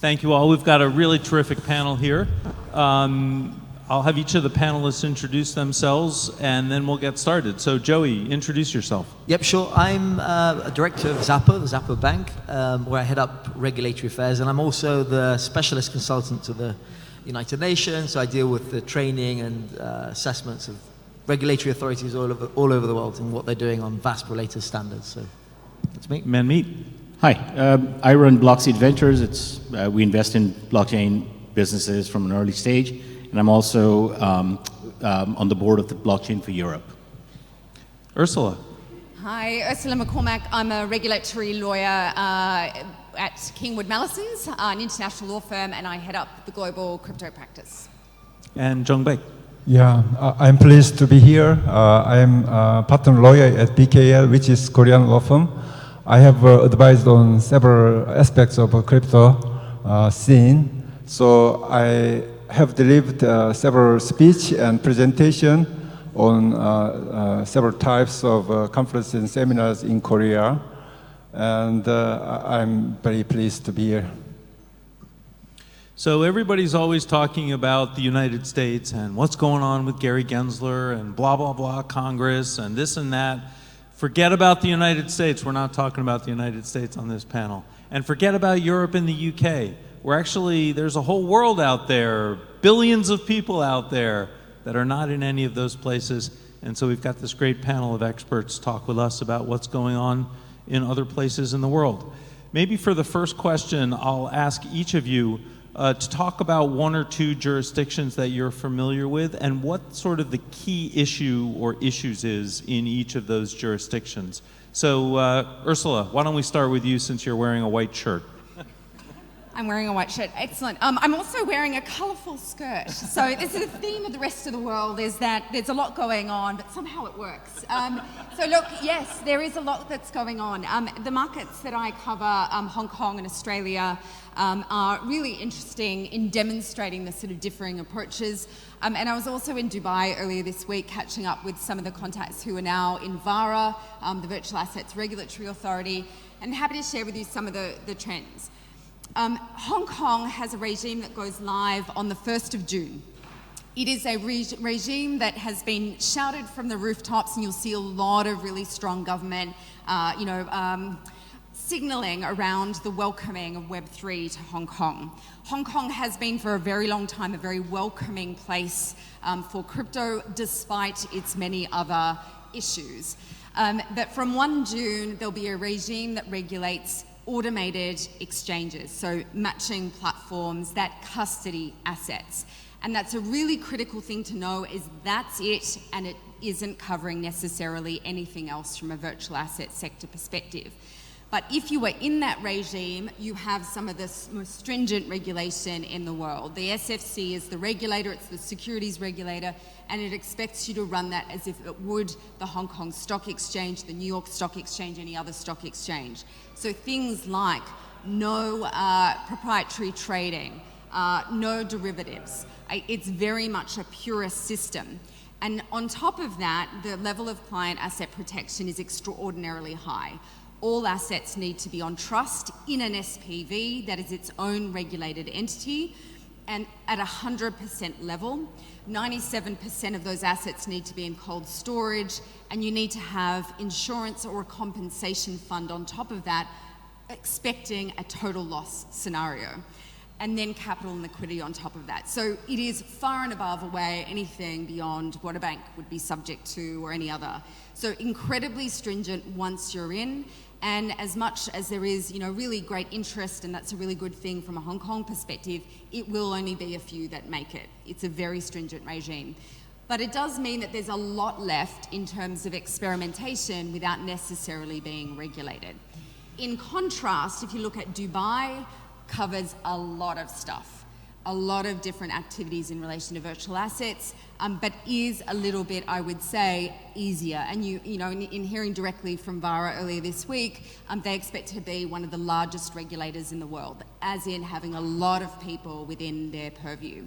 Thank you all. We've got a really terrific panel here. I'll have each of the panelists introduce themselves, and then we'll get started. So, Joey, introduce yourself. Yep, sure. I'm a director of Xapo, the Xapo Bank, where I head up regulatory affairs, and I'm also the specialist consultant to the United Nations. So I deal with the training and assessments of regulatory authorities all over the world and what they're doing on VASP-related standards. So that's me. Manmeet. Hi, I run Blockseed Ventures. We invest in blockchain businesses from an early stage, and I'm also on the board of the Blockchain for Europe. Urszula. Hi, Urszula McCormack. I'm a regulatory lawyer at Mallesons, an international law firm, and I head up the global crypto practice. And Jongbaek. Yeah, I'm pleased to be here. I'm a partner lawyer at BKL, which is Korean law firm. I have advised on several aspects of a crypto scene. So I have delivered several speech and presentation on several types of conferences and seminars in Korea. And I'm very pleased to be here. So everybody's always talking about the United States and what's going on with Gary Gensler and blah, blah, blah, Congress and this and that. Forget about the United States. We're not talking about the United States on this panel. And forget about Europe and the UK. There's a whole world out there, billions of people out there that are not in any of those places. And so we've got this great panel of experts talk with us about what's going on in other places in the world. Maybe for the first question, I'll ask each of you to talk about one or two jurisdictions that you're familiar with and what sort of the key issue or issues is in each of those jurisdictions. So Urszula, why don't we start with you since you're wearing a white shirt? I'm wearing a white shirt. Excellent. I'm also wearing a colourful skirt. So this is the theme of the rest of the world, is that there's a lot going on, but somehow it works. So look, yes, there is a lot that's going on. The markets that I cover, Hong Kong and Australia, are really interesting in demonstrating the sort of differing approaches. And I was also in Dubai earlier this week catching up with some of the contacts who are now in VARA, the Virtual Assets Regulatory Authority, and happy to share with you some of the trends. Hong Kong has a regime that goes live on the 1st of June. It is a regime that has been shouted from the rooftops, and you'll see a lot of really strong government, signalling around the welcoming of Web3 to Hong Kong. Hong Kong has been for a very long time a very welcoming place for crypto, despite its many other issues. But from 1 June, there'll be a regime that regulates automated exchanges, so matching platforms that custody assets. And that's a really critical thing to know, is that's it, and it isn't covering necessarily anything else from a virtual asset sector perspective. But if you were in that regime, you have some of the most stringent regulation in the world. The SFC is the regulator, it's the securities regulator, and it expects you to run that as if it would the Hong Kong Stock Exchange, the New York Stock Exchange, any other stock exchange. So things like no proprietary trading, no derivatives. It's very much a purist system. And on top of that, the level of client asset protection is extraordinarily high. All assets need to be on trust in an SPV, that is its own regulated entity, and at 100% level. 97% of those assets need to be in cold storage, and you need to have insurance or a compensation fund on top of that, expecting a total loss scenario. And then capital and liquidity on top of that. So it is far and above away anything beyond what a bank would be subject to or any other. So incredibly stringent once you're in. And as much as there is, really great interest, and that's a really good thing from a Hong Kong perspective, it will only be a few that make it. It's a very stringent regime. But it does mean that there's a lot left in terms of experimentation without necessarily being regulated. In contrast, if you look at Dubai, covers a lot of stuff, a lot of different activities in relation to virtual assets, but is a little bit, I would say, easier. And in hearing directly from VARA earlier this week, they expect to be one of the largest regulators in the world, as in having a lot of people within their purview.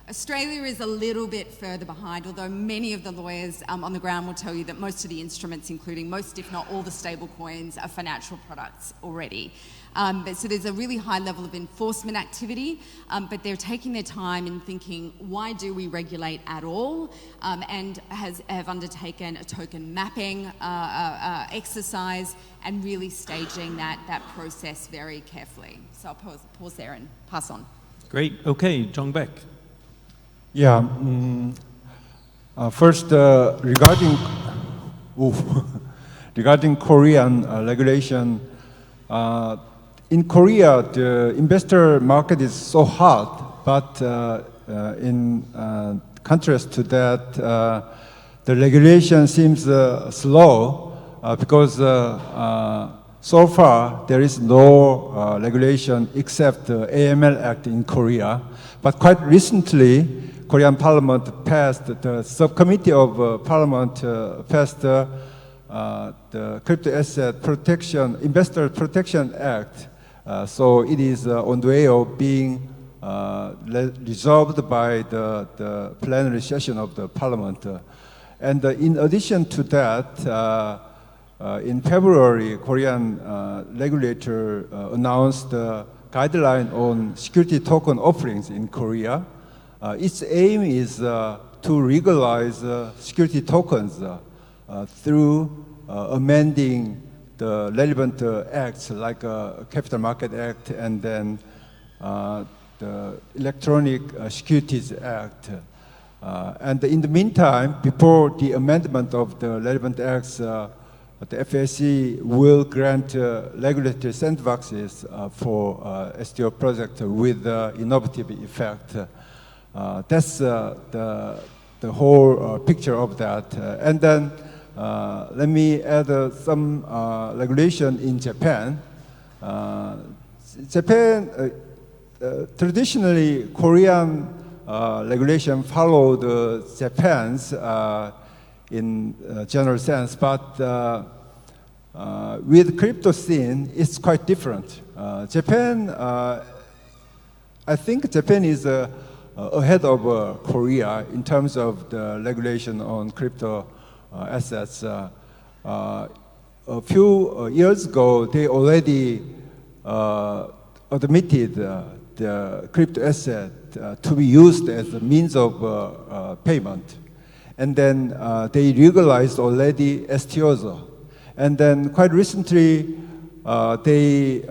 Australia is a little bit further behind, although many of the lawyers on the ground will tell you that most of the instruments, including most, if not all, the stable coins, are financial products already. So there's a really high level of enforcement activity, but they're taking their time and thinking, why do we regulate at all? And have undertaken a token mapping exercise and really staging that process very carefully. So I'll pause there and pass on. Great. Okay, Jongbaek. Yeah. First, regarding regarding Korean regulation, in Korea, the investor market is so hot, but in contrast to that, the regulation seems slow because so far there is no regulation except the AML Act in Korea. But quite recently, Korean Parliament passed, the subcommittee of Parliament passed the Crypto Asset Protection, Investor Protection Act. So it is on the way of being resolved by the plenary session of the Parliament. And in addition to that, in February, Korean regulator announced a guideline on security token offerings in Korea. Its aim is to legalize security tokens through amending the relevant acts like Capital Market Act and then the Electronic Securities Act. And in the meantime, before the amendment of the relevant acts, the FSC will grant regulatory sandboxes for STO projects with innovative effect. That's the whole picture of that. And then let me add some regulation in Japan. Japan, traditionally, Korean regulation followed Japan's in general sense, but with crypto scene, it's quite different. Japan, I think Japan is ahead of Korea in terms of the regulation on crypto assets. A few years ago, they already admitted the crypto asset to be used as a means of payment. And then they legalized already STOs. And then quite recently, they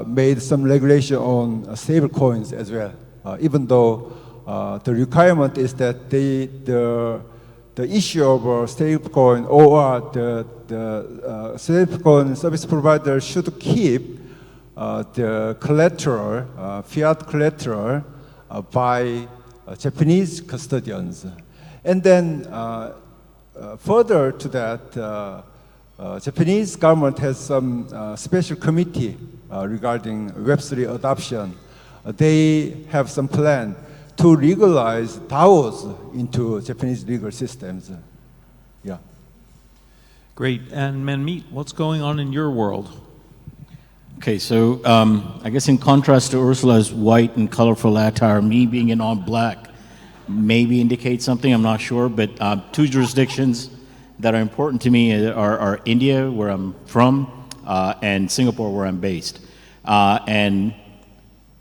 made some regulation on stable coins as well, even though the requirement is that the issue of stablecoin or the stablecoin service provider should keep the collateral, fiat collateral, by Japanese custodians. And then further to that, Japanese government has some special committee regarding Web3 adoption. They have some plan to legalize DAOs into Japanese legal systems. Yeah. Great. And Manmeet, what's going on in your world? Okay, so I guess in contrast to Ursula's white and colorful attire, me being in all black maybe indicates something, I'm not sure, but two jurisdictions that are important to me are India, where I'm from, and Singapore, where I'm based. And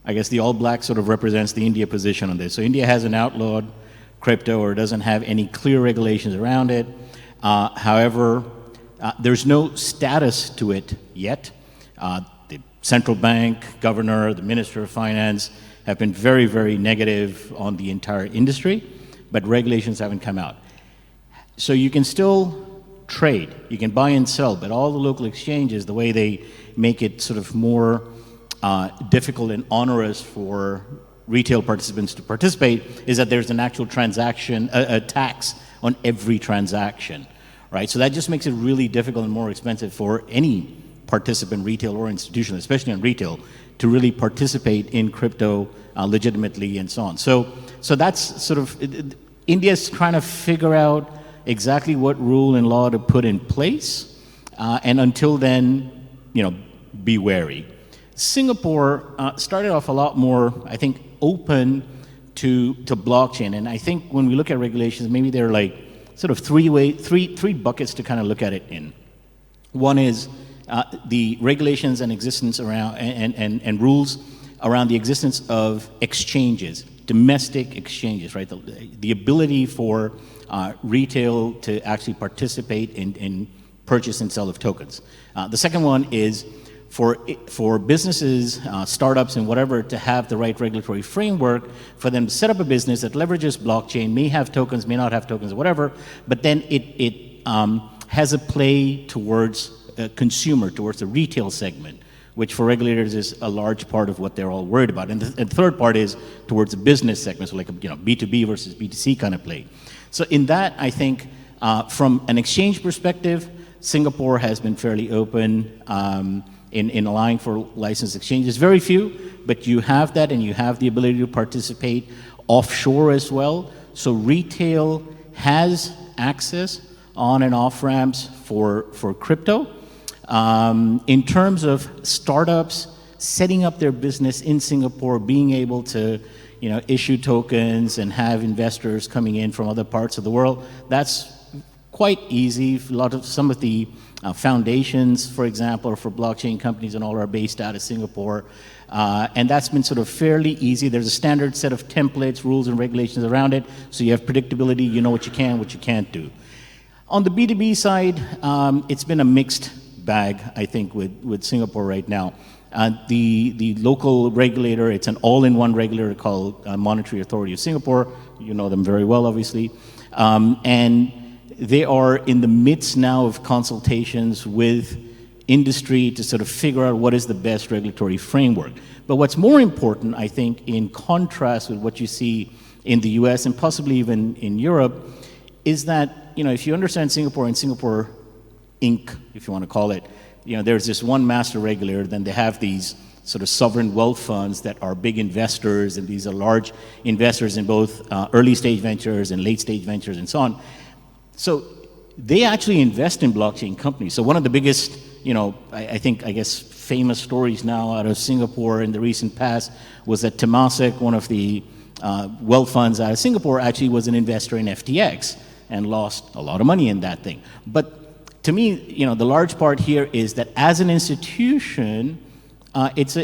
I guess the all black sort of represents the India position on this. So India has an outlawed crypto or doesn't have any clear regulations around it. However, there's no status to it yet. The central bank, governor, the minister of finance have been very, very negative on the entire industry, but regulations haven't come out. So you can still trade, you can buy and sell, but all the local exchanges, the way they make it sort of more difficult and onerous for retail participants to participate is that there's an actual transaction, a tax on every transaction, right? So that just makes it really difficult and more expensive for any participant, retail or institutional, especially on retail, to really participate in crypto legitimately and so on. So that's sort of, India's trying to figure out exactly what rule and law to put in place, and until then, be wary. Singapore started off a lot more, I think, open to blockchain. And I think when we look at regulations, maybe there are like sort of three buckets to kind of look at it in. One is the regulations and existence around and rules around the existence of exchanges, domestic exchanges, right? The ability for retail to actually participate in purchase and sell of tokens. The second one is for businesses, startups, and whatever to have the right regulatory framework for them to set up a business that leverages blockchain, may have tokens, may not have tokens, or whatever, but then it has a play towards a consumer, towards the retail segment, which for regulators is a large part of what they're all worried about. And the third part is towards the business segment, so like B2B versus B2C kind of play. So in that, I think from an exchange perspective, Singapore has been fairly open in allowing for licensed exchanges. Very few, but you have that, and you have the ability to participate offshore as well. So retail has access on and off ramps for crypto. In terms of startups setting up their business in Singapore, being able to issue tokens and have investors coming in from other parts of the world, that's quite easy. Some of the foundations, for example, for blockchain companies and all are based out of Singapore. And that's been sort of fairly easy. There's a standard set of templates, rules, and regulations around it, so you have predictability, you know what you can, what you can't do. On the B2B side, it's been a mixed bag, I think, with Singapore right now. The local regulator, it's an all-in-one regulator called Monetary Authority of Singapore. You know them very well, obviously. And they are in the midst now of consultations with industry to sort of figure out what is the best regulatory framework. But what's more important, I think, in contrast with what you see in the US and possibly even in Europe, is that, if you understand Singapore and Singapore Inc., if you want to call it, there's this one master regulator, then they have these sort of sovereign wealth funds that are big investors, and these are large investors in both early stage ventures and late stage ventures and so on. So they actually invest in blockchain companies. So one of the biggest, I guess, famous stories now out of Singapore in the recent past was that Temasek, one of the wealth funds out of Singapore, actually was an investor in FTX and lost a lot of money in that thing. But to me, the large part here is that as an institution, it's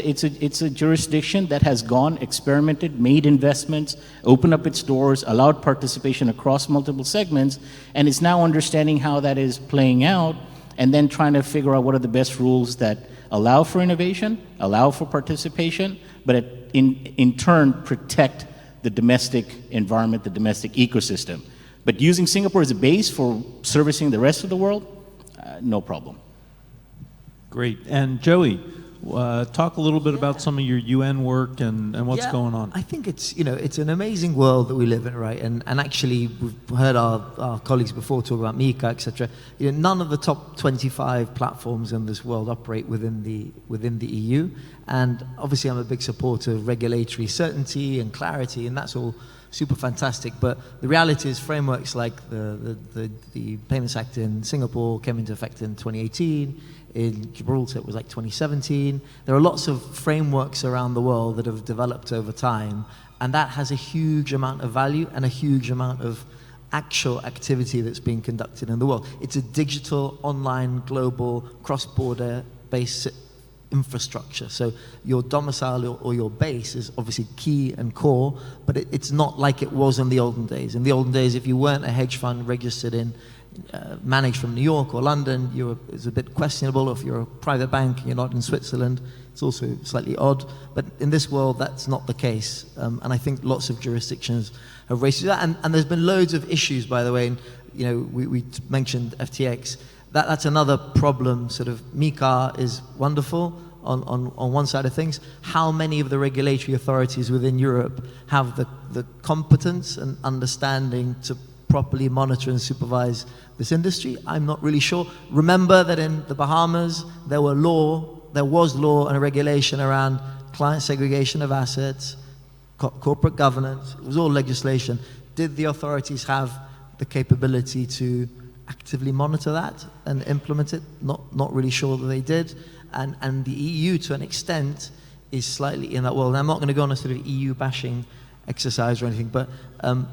a jurisdiction that has gone, experimented, made investments, opened up its doors, allowed participation across multiple segments, and is now understanding how that is playing out, and then trying to figure out what are the best rules that allow for innovation, allow for participation, but in turn protect the domestic environment, the domestic ecosystem. But using Singapore as a base for servicing the rest of the world, no problem. Great. And Joey, talk a little bit about some of your UN work and what's going on. I think it's an amazing world that we live in, right? And actually, we've heard our colleagues before talk about Mika, etc. None of the top 25 platforms in this world operate within the EU. And obviously, I'm a big supporter of regulatory certainty and clarity, and that's all super fantastic. But the reality is, frameworks like the Payments Act in Singapore came into effect in 2018. In Gibraltar, it was like 2017. There are lots of frameworks around the world that have developed over time, and that has a huge amount of value and a huge amount of actual activity that's being conducted in the world. It's a digital, online, global, cross-border based infrastructure. So your domicile or your base is obviously key and core, but it's not like it was in the olden days. In the olden days, if you weren't a hedge fund registered in managed from New York or London, it's a bit questionable. If you're a private bank and you're not in Switzerland, it's also slightly odd. But in this world, that's not the case. And I think lots of jurisdictions have raised that. And there's been loads of issues, by the way. And, we mentioned FTX. That's another problem. Sort of Mika is wonderful on one side of things. How many of the regulatory authorities within Europe have the competence and understanding to properly monitor and supervise this industry? I'm not really sure. Remember that in the Bahamas, there was law and a regulation around client segregation of assets, corporate governance. It was all legislation. Did the authorities have the capability to actively monitor that and implement it? Not really sure that they did. And the EU, to an extent, is slightly in that world. And I'm not going to go on a sort of EU bashing exercise or anything, but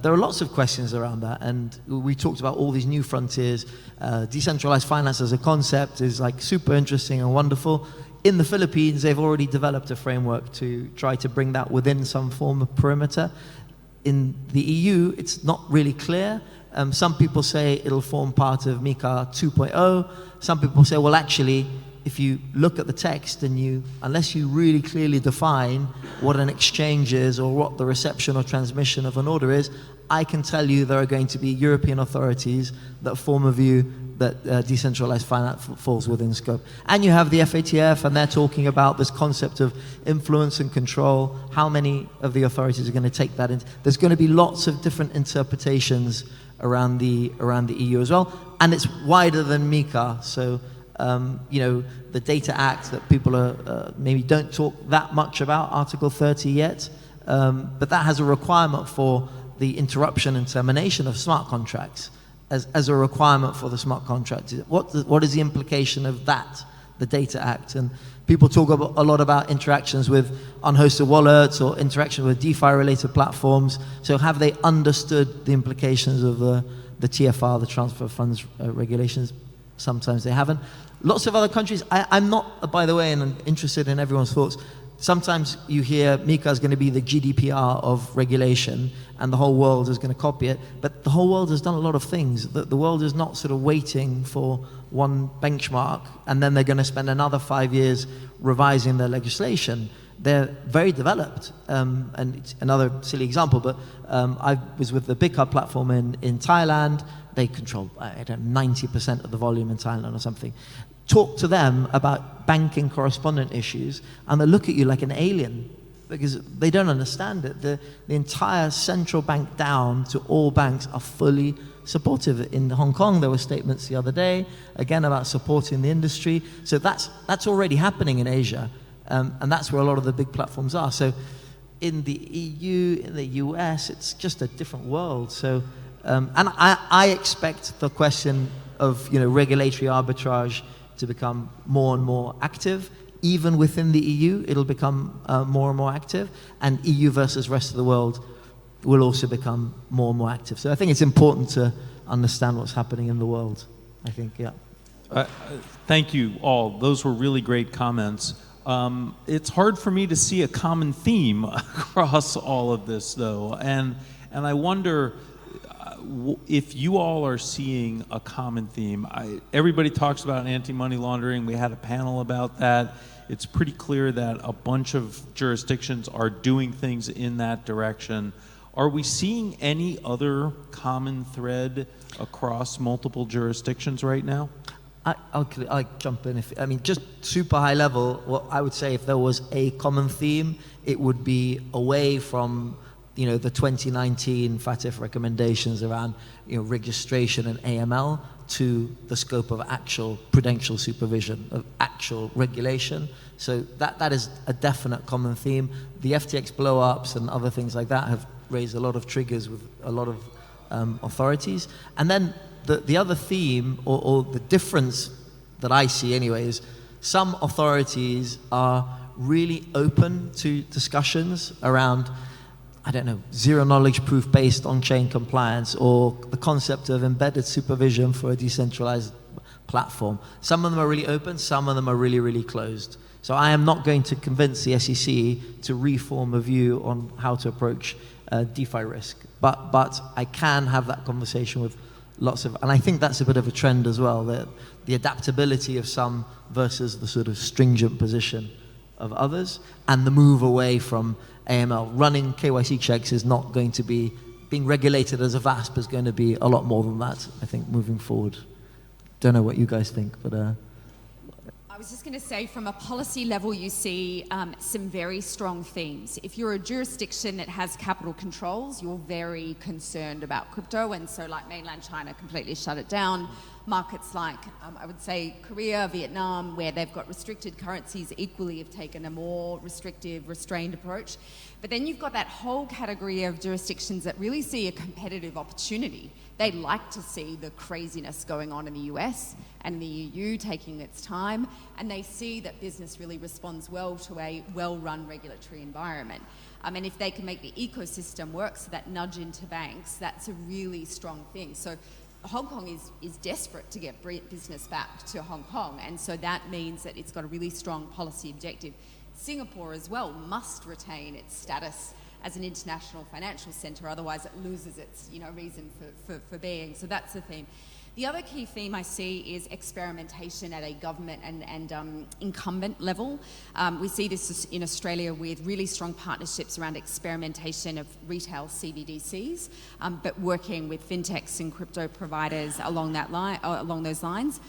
there are lots of questions around that, and we talked about all these new frontiers. Decentralized finance as a concept is like super interesting and wonderful. In the Philippines, they've already developed a framework to try to bring that within some form of perimeter. In the EU, it's not really clear. Some people say it'll form part of MiCA 2.0. Some people say, well, actually, if you look at the text and unless you really clearly define what an exchange is or what the reception or transmission of an order is, I can tell you there are going to be European authorities that form a view that decentralized finance falls within scope. And you have the FATF, and they're talking about this concept of influence and control. How many of the authorities are going to take that in? There's going to be lots of different interpretations around the EU as well, and it's wider than MiCA. So, the Data Act that people are maybe don't talk that much about, Article 30 yet, but that has a requirement for the interruption and termination of smart contracts as a requirement for the smart contract. What is the implication of that, the Data Act? And people talk a lot about interactions with unhosted wallets or interaction with DeFi-related platforms. So have they understood the implications of the TFR, the transfer of funds regulations? Sometimes they haven't. Lots of other countries, I'm not, by the way, and I'm interested in everyone's thoughts. Sometimes you hear MiCA is going to be the GDPR of regulation and the whole world is going to copy it, but the whole world has done a lot of things. The world is not sort of waiting for one benchmark and then they're going to spend another 5 years revising their legislation. They're very developed, and it's another silly example, but I was with the Bika platform in Thailand. They control, 90% of the volume in Thailand or something. Talk to them about banking correspondent issues, and they look at you like an alien because they don't understand it. The entire central bank down to all banks are fully supportive. In Hong Kong, there were statements the other day, again, about supporting the industry. So that's already happening in Asia, and that's where a lot of the big platforms are. So in the EU, in the US, it's just a different world. So, and I expect the question of regulatory arbitrage to become more and more active. Even within the EU, it'll become more and more active, and EU versus rest of the world will also become more and more active. So I think it's important to understand what's happening in the world, I think, yeah. Thank you all. Those were really great comments. It's hard for me to see a common theme across all of this, though, and I wonder if you all are seeing a common theme. Everybody talks about anti-money laundering. We had a panel about that. It's pretty clear that a bunch of jurisdictions are doing things in that direction. Are we seeing any other common thread across multiple jurisdictions right now? I'll jump in. Just super high level, what I would say, if there was a common theme, it would be away from the 2019 FATF recommendations around registration and AML to the scope of actual prudential supervision, of actual regulation. So that is a definite common theme. The FTX blow-ups and other things like that have raised a lot of triggers with a lot of authorities. And then the other theme, or the difference that I see anyway, is some authorities are really open to discussions around, zero knowledge proof based on-chain compliance, or the concept of embedded supervision for a decentralized platform. Some of them are really open, some of them are really, really closed. So I am not going to convince the SEC to reform a view on how to approach DeFi risk. But I can have that conversation with lots of, and I think that's a bit of a trend as well, that the adaptability of some versus the sort of stringent position of others, and the move away from AML. Running KYC checks is not going to be, being regulated as a VASP is going to be a lot more than that, I think, moving forward. Don't know what you guys think, but... I was just going to say, from a policy level, you see some very strong themes. If you're a jurisdiction that has capital controls, you're very concerned about crypto, and so like mainland China completely shut it down. markets like, I would say, Korea, Vietnam, where they've got restricted currencies, equally have taken a more restrictive, restrained approach. But then you've got that whole category of jurisdictions that really see a competitive opportunity. They like to see the craziness going on in the US and the EU taking its time, and they see that business really responds well to a well-run regulatory environment. And if they can make the ecosystem work, so that nudge into banks, that's a really strong thing. So Hong Kong is desperate to get business back to Hong Kong, and so that means that it's got a really strong policy objective. Singapore as well must retain its status as an international financial centre, otherwise it loses its reason for being. So that's the theme. The other key theme I see is experimentation at a government and incumbent level. We see this in Australia with really strong partnerships around experimentation of retail CBDCs, but working with fintechs and crypto providers along those lines.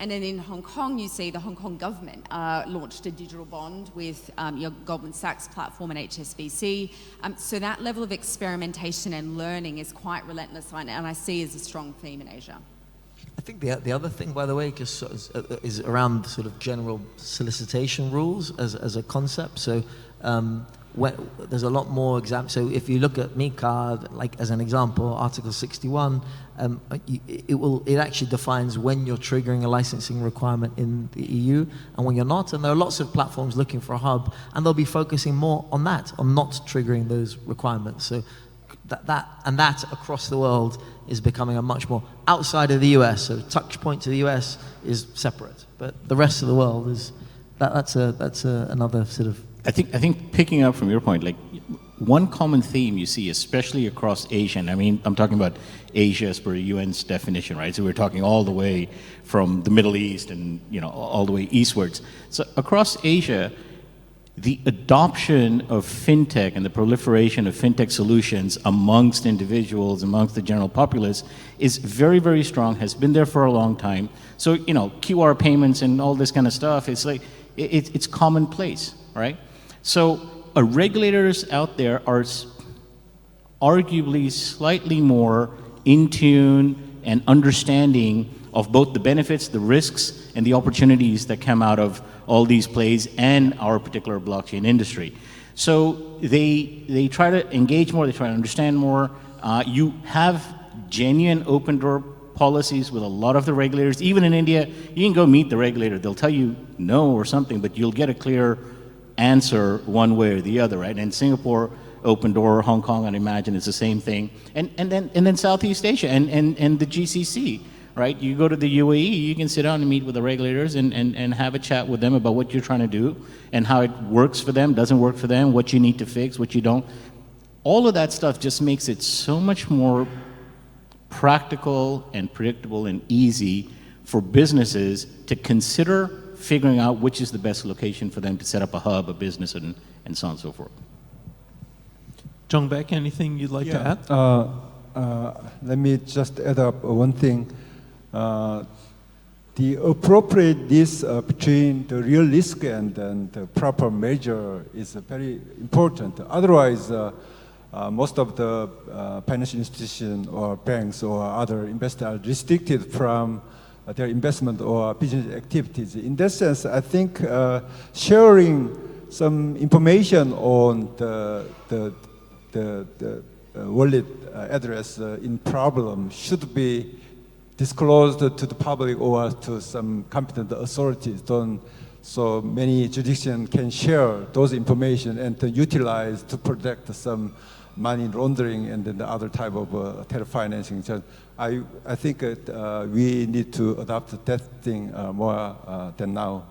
And then in Hong Kong, you see the Hong Kong government launched a digital bond with your Goldman Sachs platform and HSBC. So that level of experimentation and learning is quite relentless, and I see as a strong theme in Asia. I think the other thing, by the way, just is around sort of general solicitation rules as a concept. So there's a lot more examples. So if you look at MiCA, like as an example, Article 61, it actually defines when you're triggering a licensing requirement in the EU and when you're not. And there are lots of platforms looking for a hub, and they'll be focusing more on that, on not triggering those requirements. So that across the world is becoming a much more outside of the US. So touch point to the US is separate, but the rest of the world is that's another sort of. I think picking up from your point, like one common theme you see, especially across Asia, and I mean, I'm talking about Asia as per UN's definition, right? So we're talking all the way from the Middle East and all the way eastwards. So across Asia, the adoption of fintech and the proliferation of fintech solutions amongst individuals, amongst the general populace, is very, very strong, has been there for a long time. So, QR payments and all this kind of stuff, it's like, it's commonplace, right? So regulators out there are arguably slightly more in tune and understanding of both the benefits, the risks, and the opportunities that come out of all these plays and our particular blockchain industry. So they try to engage more, they try to understand more. You have genuine open door policies with a lot of the regulators. Even in India, you can go meet the regulator. They'll tell you no or something, but you'll get a clear answer one way or the other, right? And Singapore, open door, Hong Kong, I'd imagine it's the same thing. And then Southeast Asia and the GCC. Right? You go to the UAE, you can sit down and meet with the regulators and have a chat with them about what you're trying to do and how it works for them, doesn't work for them, what you need to fix, what you don't. All of that stuff just makes it so much more practical and predictable and easy for businesses to consider figuring out which is the best location for them to set up a hub, a business, and so on and so forth. Jongbaek, anything you'd like to add? Let me just add up one thing. The appropriateness between the real risk and the proper measure is very important. Otherwise, most of the financial institutions or banks or other investors are restricted from their investment or business activities. In that sense, I think sharing some information on the wallet address in problem should be disclosed to the public or to some competent authorities. So many jurisdictions can share those information and to utilize to protect some money laundering and then the other type of terror financing. So I think we need to adopt that thing more than now.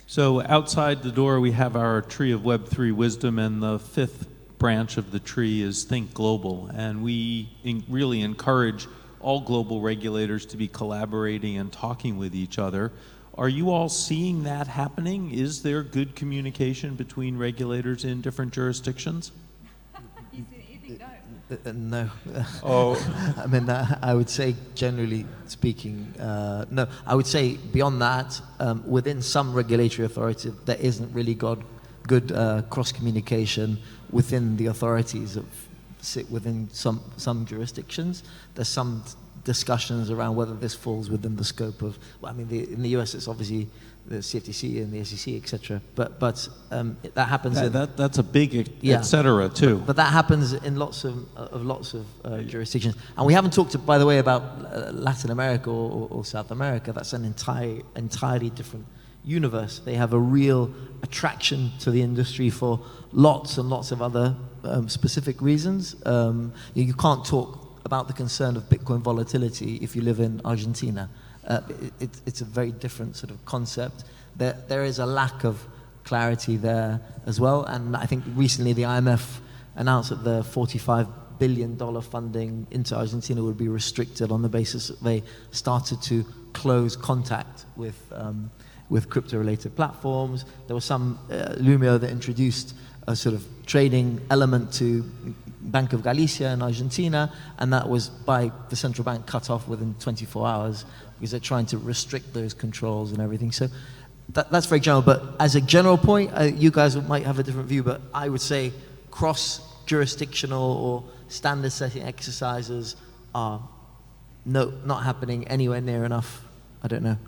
So outside the door, we have our tree of Web3 wisdom, and the fifth branch of the tree is Think Global. And we really encourage all global regulators to be collaborating and talking with each other. Are you all seeing that happening? Is there good communication between regulators in different jurisdictions? No. Oh. I mean, I would say, generally speaking, no. I would say beyond that, within some regulatory authority, there isn't really good cross-communication within the authorities that sit within some jurisdictions. There's some discussions around whether this falls within the scope of, well, I mean, in the US it's obviously the CFTC and the SEC, etc. But that happens. That's a big Yeah. et cetera too. But that happens in lots of jurisdictions. And we haven't talked, by the way, about Latin America or South America. That's an entirely different universe. They have a real attraction to the industry for lots and lots of other specific reasons. You can't talk about the concern of Bitcoin volatility if you live in Argentina. It's a very different sort of concept. There is a lack of clarity there as well. And I think recently the IMF announced that the $45 billion funding into Argentina would be restricted on the basis that they started to close contact with crypto-related platforms. There was some Lumio that introduced a sort of trading element to Bank of Galicia in Argentina, and that was by the central bank cut off within 24 hours because they're trying to restrict those controls and everything. So that's very general, but as a general point, you guys might have a different view, but I would say cross-jurisdictional or standard-setting exercises are not happening anywhere near enough. I don't know.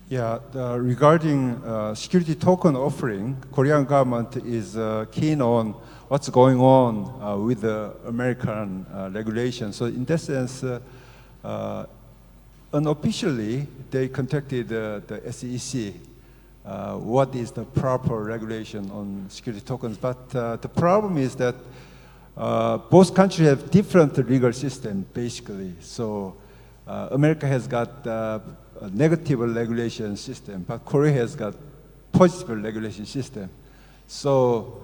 Yeah, regarding security token offering, Korean government is keen on what's going on with the American regulation. So in that sense, unofficially, they contacted the SEC. What is the proper regulation on security tokens? But the problem is that both countries have different legal system, basically. So America has got a negative regulation system, but Korea has got positive regulation system. So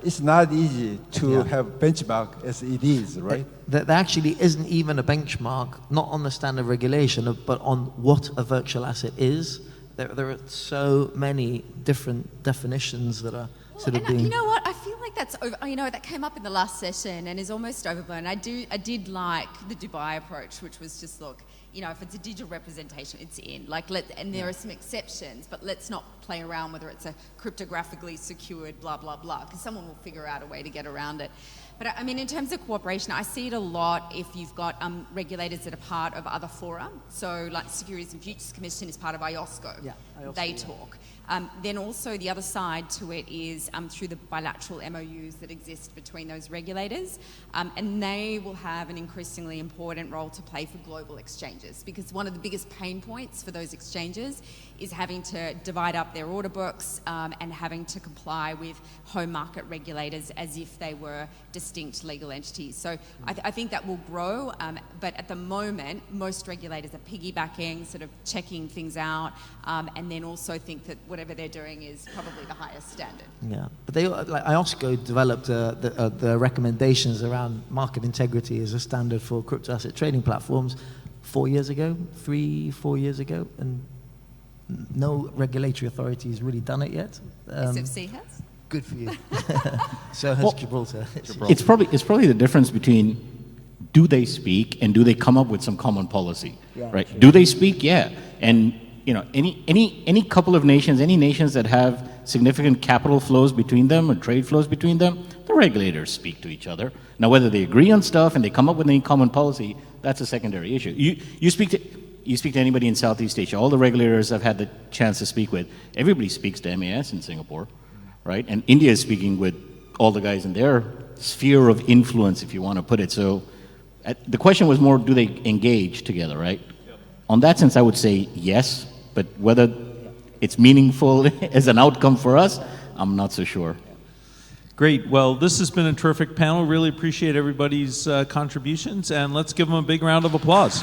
it's not easy to have benchmark as it is, right? There actually isn't even a benchmark, not on the standard regulation, but on what a virtual asset is. There are so many different definitions that are sort of being... You know what? I feel like that's over. You know, that came up in the last session and is almost overblown. I did like the Dubai approach, which was just, look, you know, if it's a digital representation, it's in. Like, and there are some exceptions, but let's not play around whether it's a cryptographically secured blah, blah, blah, because someone will figure out a way to get around it. But I mean, in terms of cooperation, I see it a lot if you've got regulators that are part of other fora. So like Securities and Futures Commission is part of IOSCO. Yeah, IOSCO, they talk. Then also the other side to it is through the bilateral MOUs that exist between those regulators. And they will have an increasingly important role to play for global exchanges, because one of the biggest pain points for those exchanges is having to divide up their order books and having to comply with home market regulators as if they were distinct legal entities. So I think that will grow, but at the moment, most regulators are piggybacking, sort of checking things out, and then also think that whatever they're doing is probably the highest standard. Yeah, but they, like IOSCO developed the recommendations around market integrity as a standard for crypto asset trading platforms 4 years ago, 4 years ago, and no regulatory authority has really done it yet. SFC has? Good for you. So has Gibraltar. It's probably the difference between do they speak and do they come up with some common policy, right? True. Do they speak? Yeah. And you know, any couple of nations, any nations that have significant capital flows between them or trade flows between them, the regulators speak to each other. Now, whether they agree on stuff and they come up with any common policy, that's a secondary issue. You speak to anybody in Southeast Asia, all the regulators I've had the chance to speak with, everybody speaks to MAS in Singapore, right? And India is speaking with all the guys in their sphere of influence, if you want to put it. So the question was more, do they engage together, right? Yep. On that sense, I would say yes, but whether it's meaningful as an outcome for us, I'm not so sure. Great. Well, this has been a terrific panel. Really appreciate everybody's contributions, and let's give them a big round of applause.